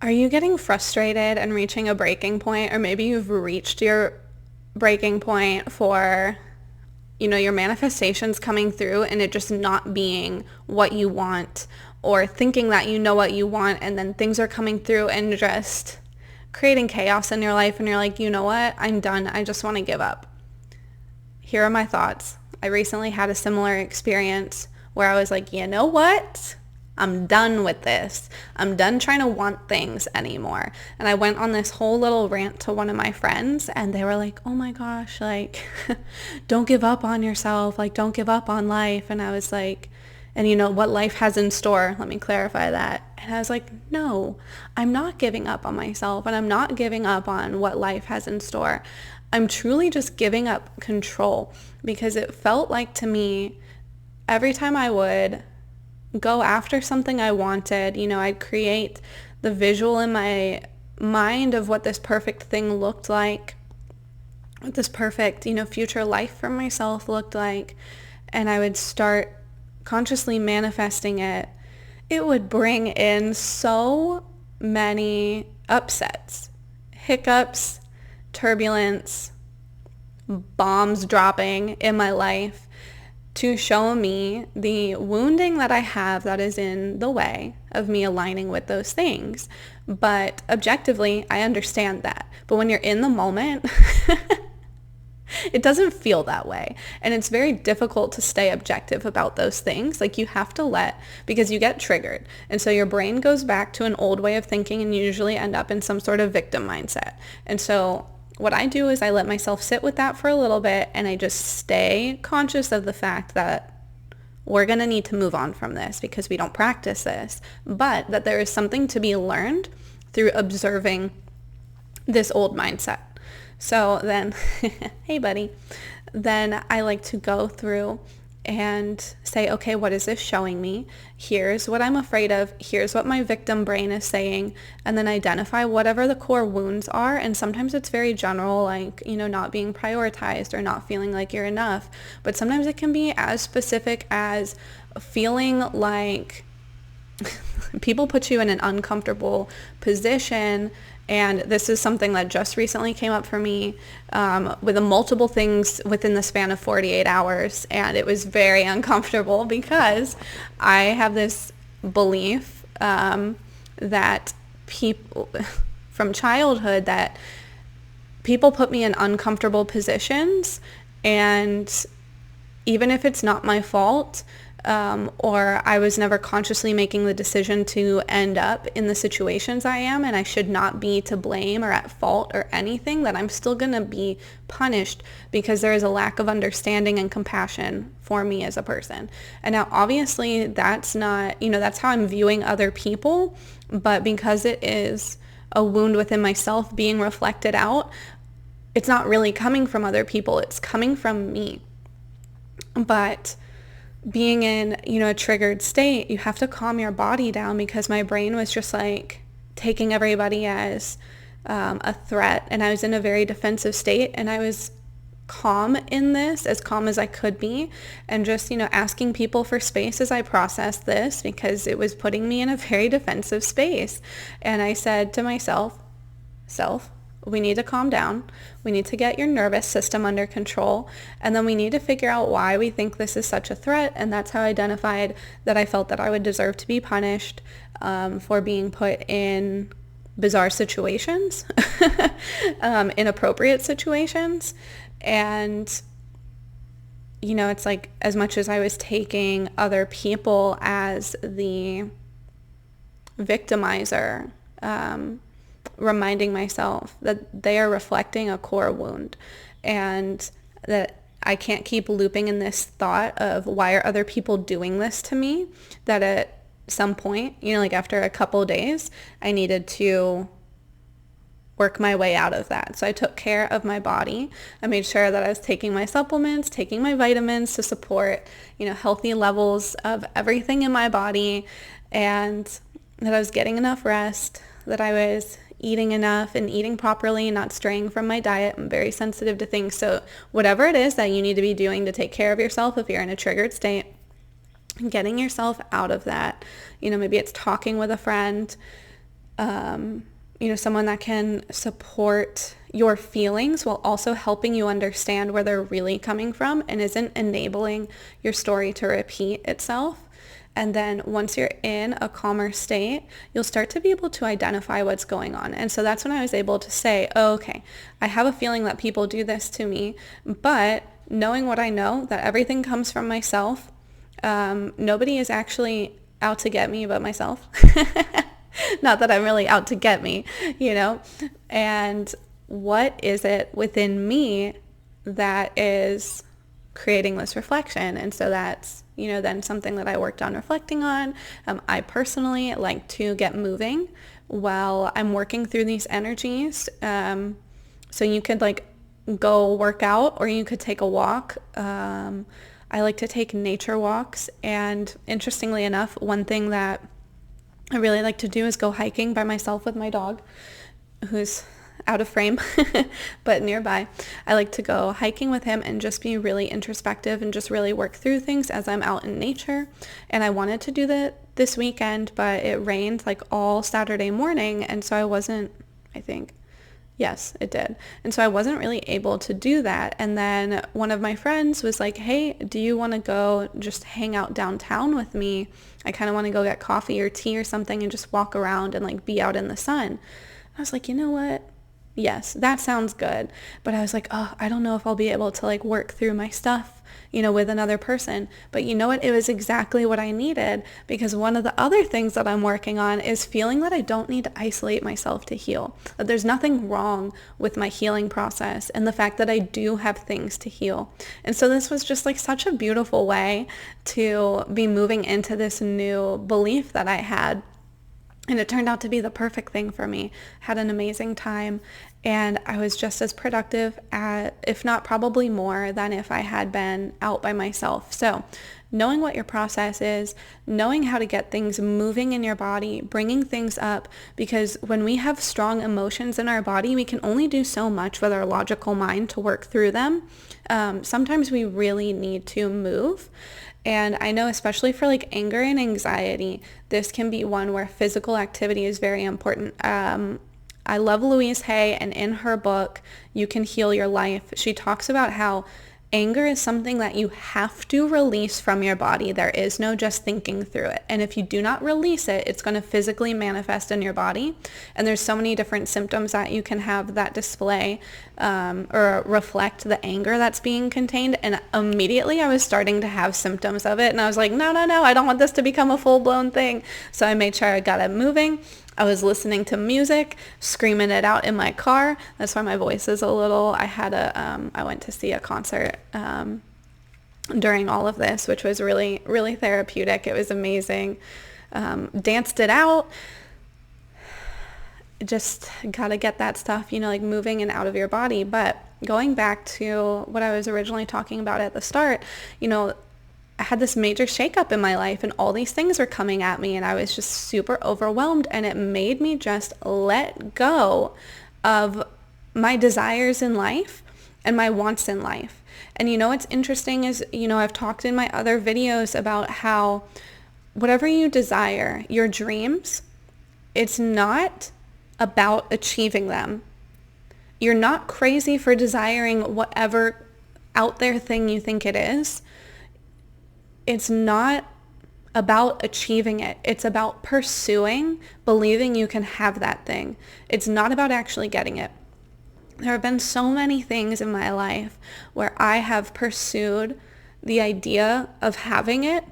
Are you getting frustrated and reaching a breaking point, or maybe you've reached your breaking point for, your manifestations coming through and it just not being what you want, or thinking that you know what you want and then things are coming through and just creating chaos in your life and you're like, you know what, I'm done. I just want to give up. Here are my thoughts. I recently had a similar experience where I was like, you know what? I'm done with this. I'm done trying to want things anymore. And I went on this whole little rant to one of my friends and they were like, oh my gosh, like, don't give up on yourself. Like, don't give up on life. And I was like, and you know what life has in store, let me clarify that. And I was like, no, I'm not giving up on myself and I'm not giving up on what life has in store. I'm truly just giving up control, because it felt like to me every time I would go after something I wanted, I'd create the visual in my mind of what this perfect thing looked like, what this perfect, future life for myself looked like, and I would start consciously manifesting it. It would bring in so many upsets, hiccups, turbulence, bombs dropping in my life to show me the wounding that I have that is in the way of me aligning with those things. But objectively, I understand that. But when you're in the moment, it doesn't feel that way. And it's very difficult to stay objective about those things. Like, you have to because you get triggered. And so your brain goes back to an old way of thinking and you usually end up in some sort of victim mindset. And so what I do is I let myself sit with that for a little bit and I just stay conscious of the fact that we're going to need to move on from this because we don't practice this, but that there is something to be learned through observing this old mindset. So then, hey buddy, then I like to go through and say, okay, what is this showing me? Here's what I'm afraid of. Here's what my victim brain is saying. And then identify whatever the core wounds are. And sometimes it's very general, like, not being prioritized or not feeling like you're enough. But sometimes it can be as specific as feeling like people put you in an uncomfortable position. And this is something that just recently came up for me with multiple things within the span of 48 hours. And it was very uncomfortable because I have this belief that people from childhood, that people put me in uncomfortable positions. And even if it's not my fault, or I was never consciously making the decision to end up in the situations I am, and I should not be to blame or at fault or anything, that I'm still going to be punished because there is a lack of understanding and compassion for me as a person. And now obviously that's not, that's how I'm viewing other people, but because it is a wound within myself being reflected out, it's not really coming from other people, it's coming from me. But being in, a triggered state, you have to calm your body down, because my brain was just like taking everybody as a threat. And I was in a very defensive state, and I was calm in this, as calm as I could be, and just, asking people for space as I processed this, because it was putting me in a very defensive space. And I said to myself, we need to calm down. We need to get your nervous system under control. And then we need to figure out why we think this is such a threat. And that's how I identified that I felt that I would deserve to be punished for being put in bizarre situations, inappropriate situations. And, it's like, as much as I was taking other people as the victimizer, reminding myself that they are reflecting a core wound, and that I can't keep looping in this thought of why are other people doing this to me, that at some point, like after a couple of days, I needed to work my way out of that. So I took care of my body. I made sure that I was taking my supplements, taking my vitamins to support, healthy levels of everything in my body, and that I was getting enough rest, that I was eating enough and eating properly, not straying from my diet. I'm very sensitive to things. So whatever it is that you need to be doing to take care of yourself if you're in a triggered state, getting yourself out of that. Maybe it's talking with a friend, someone that can support your feelings while also helping you understand where they're really coming from and isn't enabling your story to repeat itself. And then once you're in a calmer state, you'll start to be able to identify what's going on. And so that's when I was able to say, oh, okay, I have a feeling that people do this to me, but knowing what I know, that everything comes from myself, nobody is actually out to get me but myself. Not that I'm really out to get me, and what is it within me that is creating this reflection? And so that's, then something that I worked on reflecting on. I personally like to get moving while I'm working through these energies. So you could go work out, or you could take a walk. I like to take nature walks. And interestingly enough, one thing that I really like to do is go hiking by myself with my dog, who's out of frame, but nearby. I like to go hiking with him and just be really introspective and just really work through things as I'm out in nature. And I wanted to do that this weekend, but it rained all Saturday morning. And so yes, it did. And so I wasn't really able to do that. And then one of my friends was like, hey, do you want to go just hang out downtown with me? I kind of want to go get coffee or tea or something and just walk around and be out in the sun. I was like, you know what? Yes, that sounds good. But I was like, oh, I don't know if I'll be able to work through my stuff, with another person. But you know what? It was exactly what I needed, because one of the other things that I'm working on is feeling that I don't need to isolate myself to heal. That there's nothing wrong with my healing process and the fact that I do have things to heal. And so this was just such a beautiful way to be moving into this new belief that I had. And it turned out to be the perfect thing for me. Had an amazing time, and I was just as productive if not probably more than if I had been out by myself. So knowing what your process is, knowing how to get things moving in your body, bringing things up, because when we have strong emotions in our body, we can only do so much with our logical mind to work through them. Sometimes we really need to move. And I know especially for anger and anxiety, this can be one where physical activity is very important. I love Louise Hay, and in her book, You Can Heal Your Life, she talks about how anger is something that you have to release from your body. There is no just thinking through it. And if you do not release it, it's going to physically manifest in your body. And there's so many different symptoms that you can have that display or reflect the anger that's being contained. And immediately I was starting to have symptoms of it. And I was like, no, I don't want this to become a full-blown thing. So I made sure I got it moving. I was listening to music, screaming it out in my car. That's why my voice is a little, I went to see a concert during all of this, which was really, really therapeutic. It was amazing. Danced it out. Just gotta get that stuff, moving and out of your body. But going back to what I was originally talking about at the start, I had this major shakeup in my life, and all these things were coming at me, and I was just super overwhelmed, and it made me just let go of my desires in life and my wants in life. And what's interesting is, I've talked in my other videos about how whatever you desire, your dreams, it's not about achieving them. You're not crazy for desiring whatever out there thing you think it is. It's not about achieving it. It's about pursuing, believing you can have that thing. It's not about actually getting it. There have been so many things in my life where I have pursued the idea of having it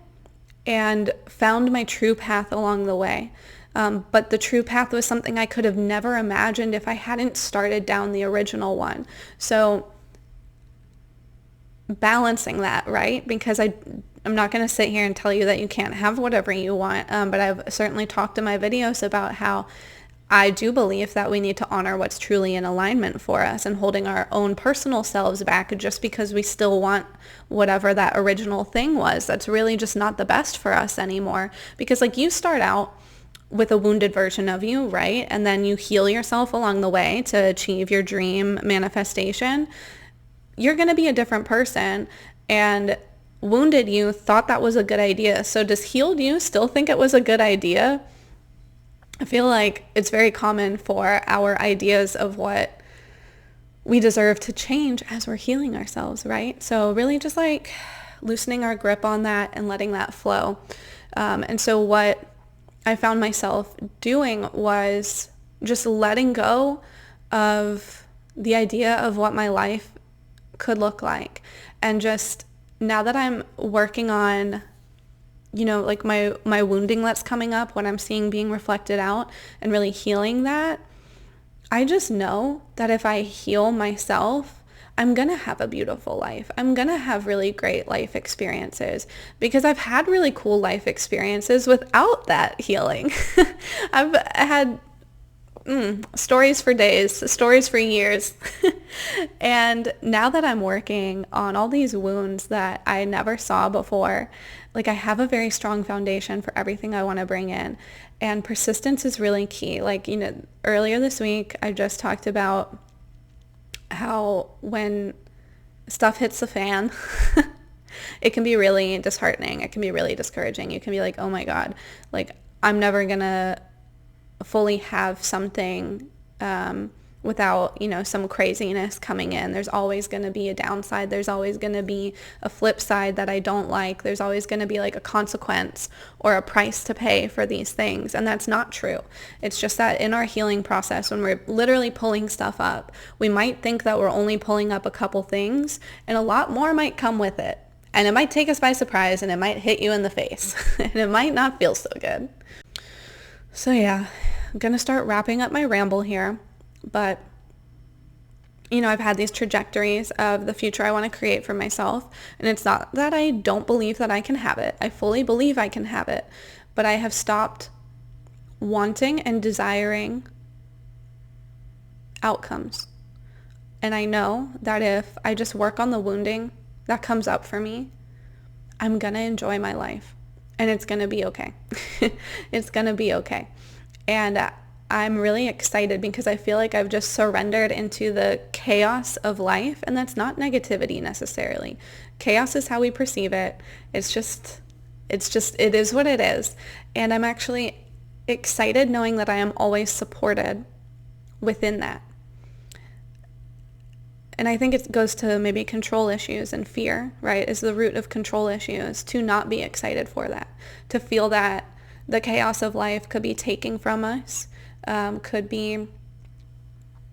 and found my true path along the way. But the true path was something I could have never imagined if I hadn't started down the original one. So balancing that, right? Because I'm not going to sit here and tell you that you can't have whatever you want, but I've certainly talked in my videos about how I do believe that we need to honor what's truly in alignment for us, and holding our own personal selves back just because we still want whatever that original thing was. That's really just not the best for us anymore. Because you start out with a wounded version of you, right? And then you heal yourself along the way to achieve your dream manifestation. You're going to be a different person, and wounded you thought that was a good idea. So does healed you still think it was a good idea? I feel like it's very common for our ideas of what we deserve to change as we're healing ourselves, right? So really just like loosening our grip on that and letting that flow. And so what I found myself doing was just letting go of the idea of what my life could look like. And just now that I'm working on, like my wounding that's coming up, what I'm seeing being reflected out, and really healing that, I just know that if I heal myself, I'm going to have a beautiful life. I'm going to have really great life experiences because I've had really cool life experiences without that healing. I've had stories for days, stories for years. And now that I'm working on all these wounds that I never saw before, like I have a very strong foundation for everything I want to bring in. And persistence is really key. Like, earlier this week, I just talked about how when stuff hits the fan, it can be really disheartening. It can be really discouraging. You can be like, oh my God, like I'm never going to fully have something without, some craziness coming in. There's always going to be a downside. There's always going to be a flip side that I don't like. There's always going to be like a consequence or a price to pay for these things. And that's not true. It's just that in our healing process, when we're literally pulling stuff up, we might think that we're only pulling up a couple things and a lot more might come with it. And it might take us by surprise and it might hit you in the face and it might not feel so good. So yeah, I'm going to start wrapping up my ramble here. But, I've had these trajectories of the future I want to create for myself. And it's not that I don't believe that I can have it. I fully believe I can have it. But I have stopped wanting and desiring outcomes. And I know that if I just work on the wounding that comes up for me, I'm going to enjoy my life. And it's going to be okay. It's going to be okay. And I'm really excited because I feel like I've just surrendered into the chaos of life. And that's not negativity necessarily. Chaos is how we perceive it. It is what it is. And I'm actually excited knowing that I am always supported within that. And I think it goes to maybe control issues and fear, right, is the root of control issues, to not be excited for that, to feel that the chaos of life could be taken from us, could be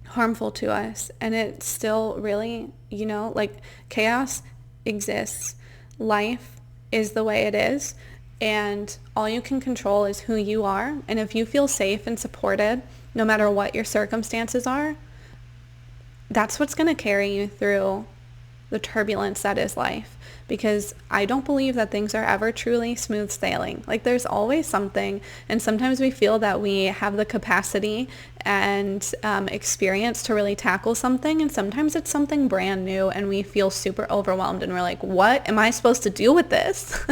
harmful to us. And it's still really, like chaos exists. Life is the way it is. And all you can control is who you are. And if you feel safe and supported, no matter what your circumstances are, that's what's going to carry you through the turbulence that is life. Because I don't believe that things are ever truly smooth sailing. Like there's always something. And sometimes we feel that we have the capacity and experience to really tackle something. And sometimes it's something brand new and we feel super overwhelmed and we're like, what am I supposed to do with this?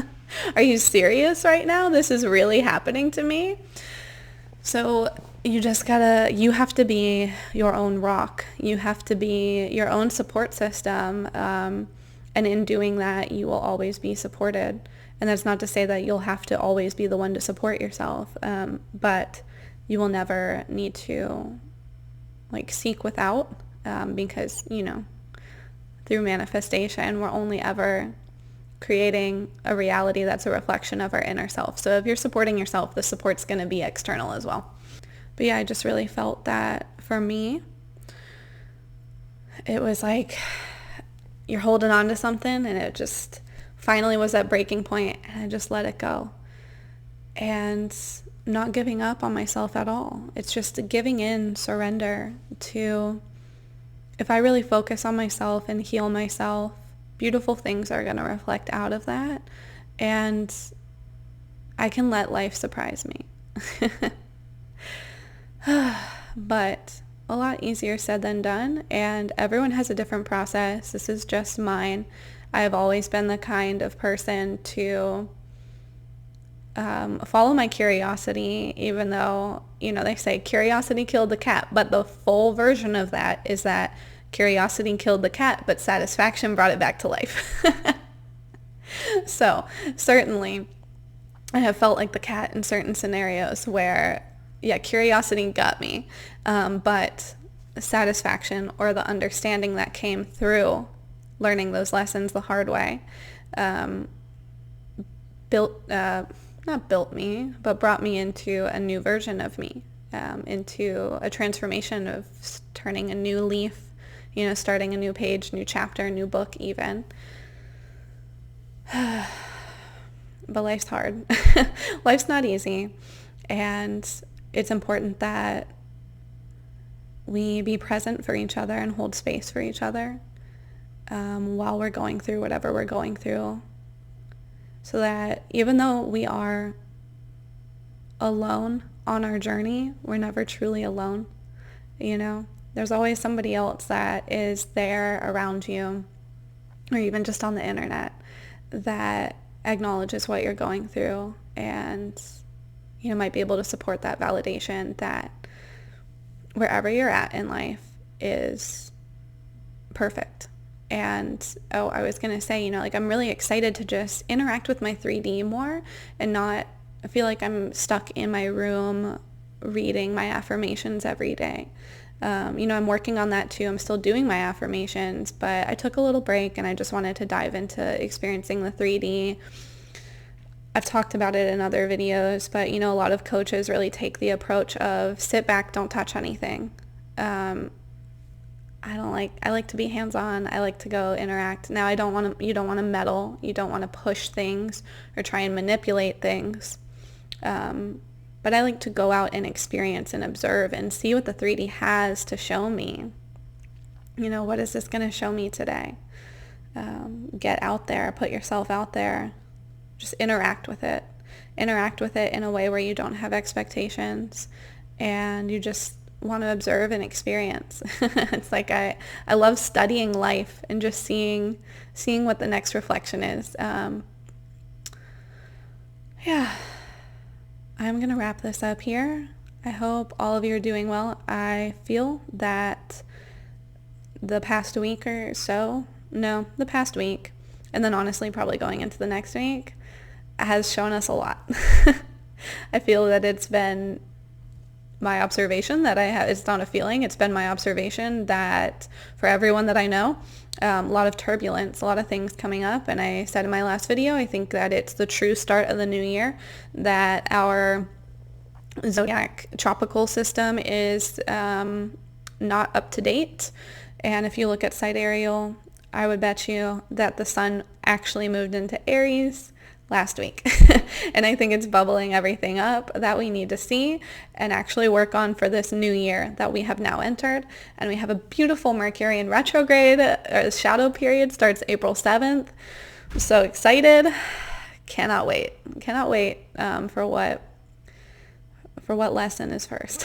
Are you serious right now? This is really happening to me? So you have to be your own rock. You have to be your own support system. And in doing that, you will always be supported. And that's not to say that you'll have to always be the one to support yourself. But you will never need to seek without, because, through manifestation, we're only ever creating a reality that's a reflection of our inner self. So if you're supporting yourself, the support's going to be external as well. But yeah, I just really felt that for me, it was like you're holding on to something and it just finally was that breaking point and I just let it go. And not giving up on myself at all. It's just giving in, surrender to, if I really focus on myself and heal myself, beautiful things are going to reflect out of that. And I can let life surprise me. But a lot easier said than done. And everyone has a different process. This is just mine. I've always been the kind of person to follow my curiosity, even though, they say curiosity killed the cat. But the full version of that is that curiosity killed the cat, but satisfaction brought it back to life. So certainly I have felt like the cat in certain scenarios where yeah, curiosity got me. But satisfaction, or the understanding that came through learning those lessons the hard way, not built me, but brought me into a new version of me, into a transformation of turning a new leaf, starting a new page, new chapter, new book even. But life's hard. Life's not easy. And it's important that we be present for each other and hold space for each other while we're going through whatever we're going through. So that even though we are alone on our journey, we're never truly alone. There's always somebody else that is there around you, or even just on the internet, that acknowledges what you're going through and might be able to support that validation that wherever you're at in life is perfect. And I was going to say, I'm really excited to just interact with my 3D more and not feel like I'm stuck in my room reading my affirmations every day. I'm working on that too. I'm still doing my affirmations, but I took a little break and I just wanted to dive into experiencing the 3D. I've talked about it in other videos, but a lot of coaches really take the approach of sit back, don't touch anything. I like to be hands-on. I like to go interact. Now, you don't want to meddle. You don't want to push things or try and manipulate things. But I like to go out and experience and observe and see what the 3D has to show me. What is this going to show me today? Get out there, put yourself out there, just interact with it. Interact with it in a way where you don't have expectations and you just want to observe and experience. It's like I love studying life and just seeing what the next reflection is. Yeah. I'm going to wrap this up here. I hope all of you are doing well. I feel that the past week, and then honestly probably going into the next week, has shown us a lot. I feel that it's been my observation that it's not a feeling, it's been my observation that for everyone that I know, a lot of turbulence, a lot of things coming up. And I said in my last video, I think that it's the true start of the new year, that our zodiac tropical system is not up to date. And if you look at sidereal, I would bet you that the sun actually moved into Aries last week. And I think it's bubbling everything up that we need to see and actually work on for this new year that we have now entered. And we have a beautiful Mercury in retrograde. Our shadow period starts April 7th. I'm so excited. Cannot wait for what lesson is first.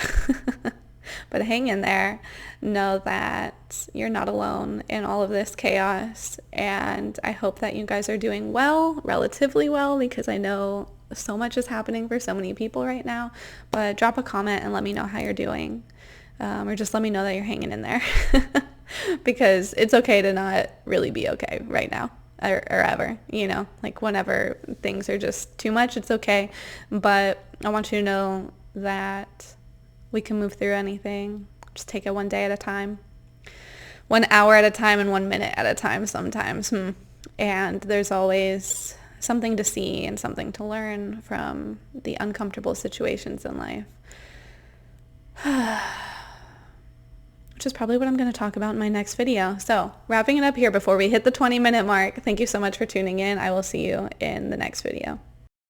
But hang in there. Know that you're not alone in all of this chaos. And I hope that you guys are doing well, relatively well, because I know so much is happening for so many people right now. But drop a comment and let me know how you're doing. Or just let me know that you're hanging in there. Because it's okay to not really be okay right now. Or ever, like whenever things are just too much, it's okay. But I want you to know that we can move through anything. Just take it one day at a time, 1 hour at a time, and 1 minute at a time sometimes. And there's always something to see and something to learn from the uncomfortable situations in life. Which is probably what I'm going to talk about in my next video. So wrapping it up here before we hit the 20-minute mark. Thank you so much for tuning in. I will see you in the next video.